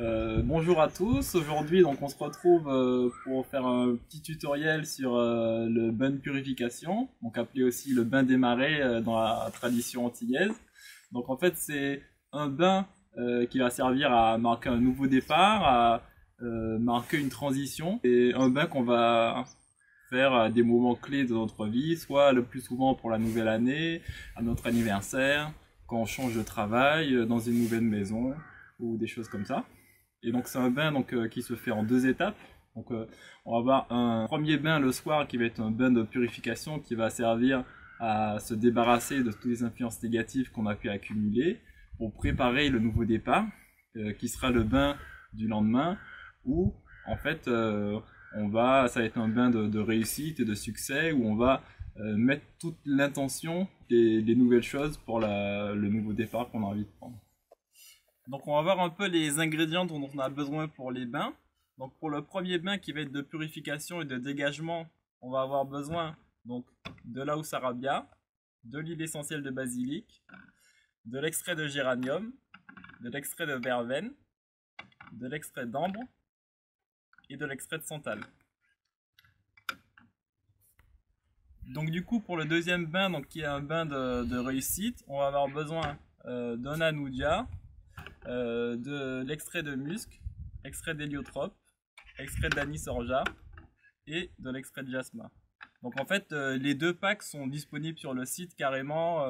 Bonjour à tous, aujourd'hui donc on se retrouve pour faire un petit tutoriel sur le bain de purification, donc appelé aussi le bain des marais dans la tradition antillaise. Donc en fait c'est un bain qui va servir à marquer un nouveau départ, à marquer une transition, et un bain qu'on va faire à des moments clés de notre vie, soit le plus souvent pour la nouvelle année, à notre anniversaire, quand on change de travail, dans une nouvelle maison, ou des choses comme ça. Et donc c'est un bain qui se fait en deux étapes. Donc on va avoir un premier bain le soir qui va être un bain de purification qui va servir à se débarrasser de toutes les influences négatives qu'on a pu accumuler pour préparer le nouveau départ, qui sera le bain du lendemain, où en fait ça va être un bain de réussite et de succès, où on va mettre toute l'intention des nouvelles choses pour le nouveau départ qu'on a envie de prendre. Donc on va voir un peu les ingrédients dont on a besoin pour les bains. Donc pour le premier bain qui va être de purification et de dégagement, on va avoir besoin donc de la housse arabia, de l'huile essentielle de basilic, de l'extrait de géranium, de l'extrait de verveine, de l'extrait d'ambre et de l'extrait de santal. Donc du coup pour le deuxième bain, donc qui est un bain de réussite, on va avoir besoin d'un anoudia, de l'extrait de musc, extrait d'héliotrope, extrait d'anis orgeat et de l'extrait de jasmin. Donc en fait, les deux packs sont disponibles sur le site carrément.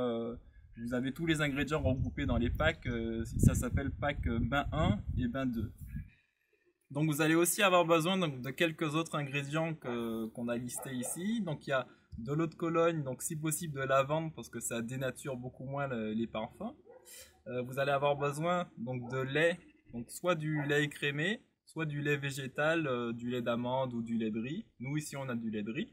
Vous avez tous les ingrédients regroupés dans les packs. Ça s'appelle pack bain 1 et bain 2. Donc vous allez aussi avoir besoin de quelques autres ingrédients qu'on a listés ici. Donc il y a de l'eau de Cologne, donc si possible de lavande parce que ça dénature beaucoup moins les parfums. Vous allez avoir besoin donc de lait, donc soit du lait écrémé, soit du lait végétal, du lait d'amande ou du lait de riz. Nous ici on a du lait de riz.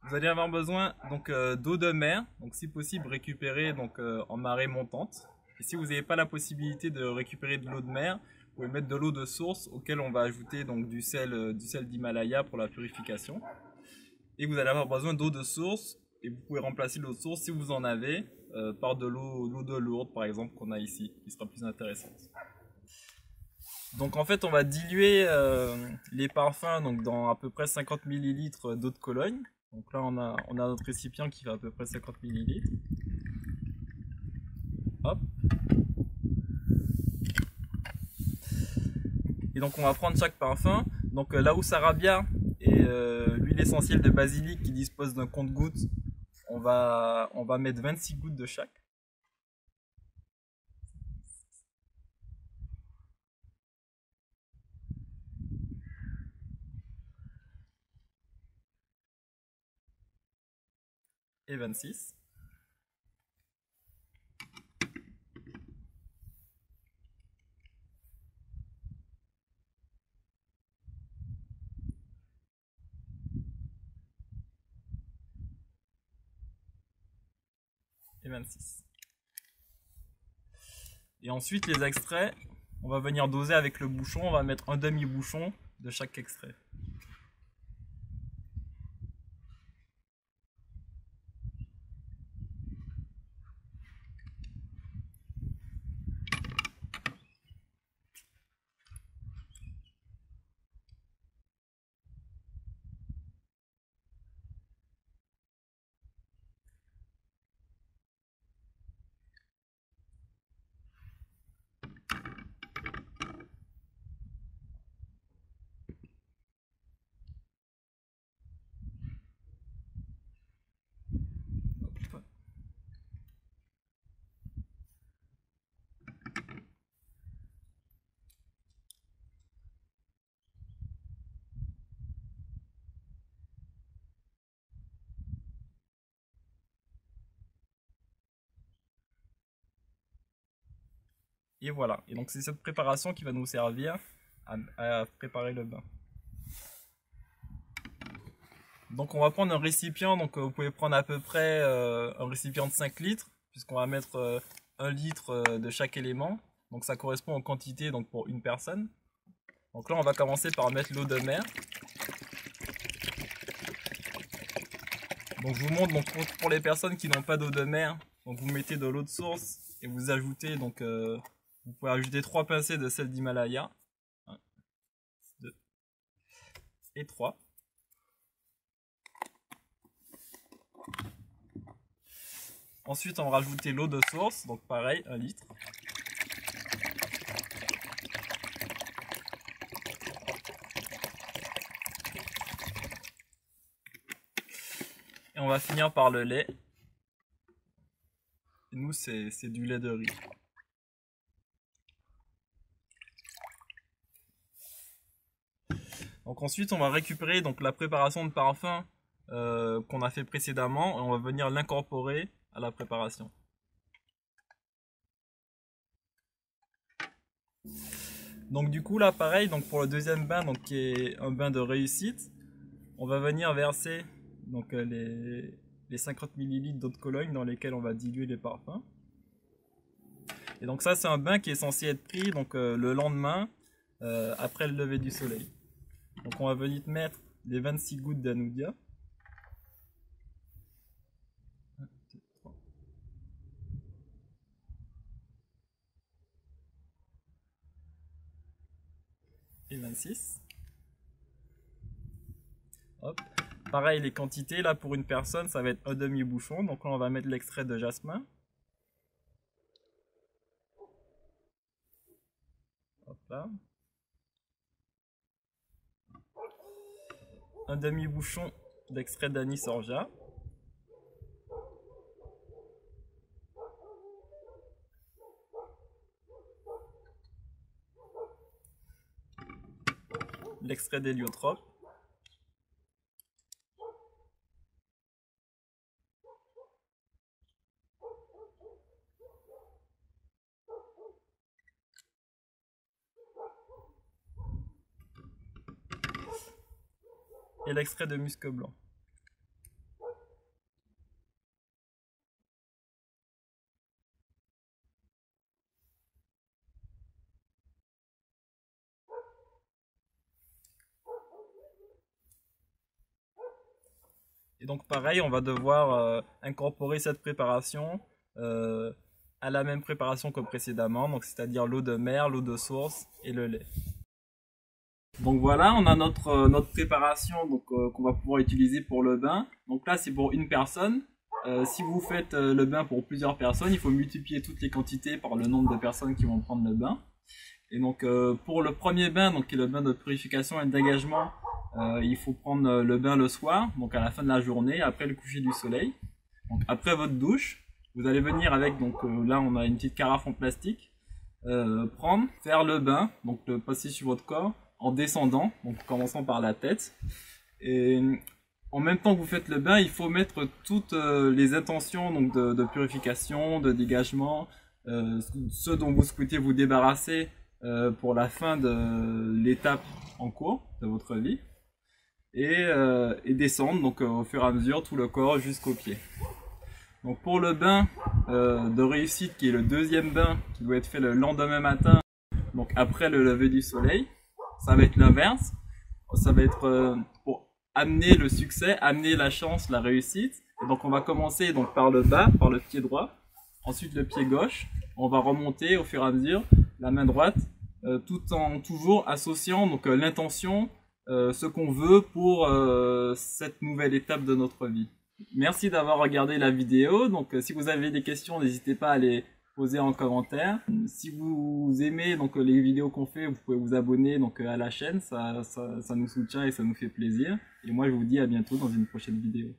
Vous allez avoir besoin donc d'eau de mer, donc si possible récupérée donc en marée montante. Et si vous n'avez pas la possibilité de récupérer de l'eau de mer, vous pouvez mettre de l'eau de source auquel on va ajouter donc du sel d'Himalaya pour la purification. Et vous allez avoir besoin d'eau de source, et vous pouvez remplacer l'eau de source si vous en avez par de l'eau de Lourdes par exemple qu'on a ici, qui sera plus intéressante. Donc en fait on va diluer les parfums donc, dans à peu près 50 ml d'eau de Cologne. Donc là on a notre récipient qui fait à peu près 50 ml. Hop. Et donc on va prendre chaque parfum. Donc la housse arabia et l'huile essentielle de basilic qui dispose d'un compte-gouttes. On va mettre 26 gouttes de chaque. Et 26. Et 26. Et ensuite les extraits, on va venir doser avec le bouchon, on va mettre un demi-bouchon de chaque extrait. Et voilà, et donc c'est cette préparation qui va nous servir à préparer le bain. Donc on va prendre un récipient, donc vous pouvez prendre à peu près un récipient de 5 litres, puisqu'on va mettre 1 litre de chaque élément. Donc ça correspond aux quantités donc, pour une personne. Donc là on va commencer par mettre l'eau de mer. Donc je vous montre donc, pour les personnes qui n'ont pas d'eau de mer, donc vous mettez de l'eau de source et vous ajoutez donc Vous pouvez ajouter 3 pincées de sel d'Himalaya. 1, 2 et 3. Ensuite, on va rajouter l'eau de source, donc pareil, 1 litre. Et on va finir par le lait. Et nous, c'est du lait de riz. Donc ensuite, on va récupérer donc, la préparation de parfum qu'on a fait précédemment et on va venir l'incorporer à la préparation. Donc du coup là pareil, donc pour le deuxième bain donc, qui est un bain de réussite, on va venir verser donc, les 50 ml d'eau de Cologne dans lesquels on va diluer les parfums. Et donc ça c'est un bain qui est censé être pris donc, le lendemain après le lever du soleil. Donc on va venir mettre les 26 gouttes d'Anoudia. Et 26. Hop. Pareil les quantités, là pour une personne ça va être un demi-bouchon. Donc là on va mettre l'extrait de jasmin. Hop là. Un demi-bouchon d'extrait d'anis orgeat. L'extrait d'héliotrope. Et l'extrait de musc blanc. Et donc pareil, on va devoir incorporer cette préparation à la même préparation que précédemment, donc c'est-à-dire l'eau de mer, l'eau de source et le lait. Donc voilà, on a notre préparation qu'on va pouvoir utiliser pour le bain. Donc là c'est pour une personne. Si vous faites le bain pour plusieurs personnes, il faut multiplier toutes les quantités par le nombre de personnes qui vont prendre le bain. Et donc pour le premier bain, donc qui est le bain de purification et d'engagement, il faut prendre le bain le soir, donc à la fin de la journée, après le coucher du soleil. Donc après votre douche, vous allez venir avec, donc là on a une petite carafe en plastique, faire le bain, donc le passer sur votre corps en descendant, donc en commençant par la tête. Et en même temps que vous faites le bain, il faut mettre toutes les intentions donc de purification, de dégagement, ce dont vous souhaitez vous débarrasser pour la fin de l'étape en cours de votre vie. Et descendre donc au fur et à mesure tout le corps jusqu'aux pieds. Donc pour le bain de réussite qui est le deuxième bain qui doit être fait le lendemain matin, donc après le lever du soleil, ça va être l'inverse. Ça va être pour amener le succès, amener la chance, la réussite. Et donc on va commencer donc par le bas, par le pied droit, ensuite le pied gauche. On va remonter au fur et à mesure la main droite, tout en toujours associant donc l'intention, ce qu'on veut pour cette nouvelle étape de notre vie. Merci d'avoir regardé la vidéo. Donc si vous avez des questions, n'hésitez pas à les poser en commentaire. Si vous aimez donc les vidéos qu'on fait, vous pouvez vous abonner donc à la chaîne, ça nous soutient et ça nous fait plaisir. Et moi je vous dis à bientôt dans une prochaine vidéo.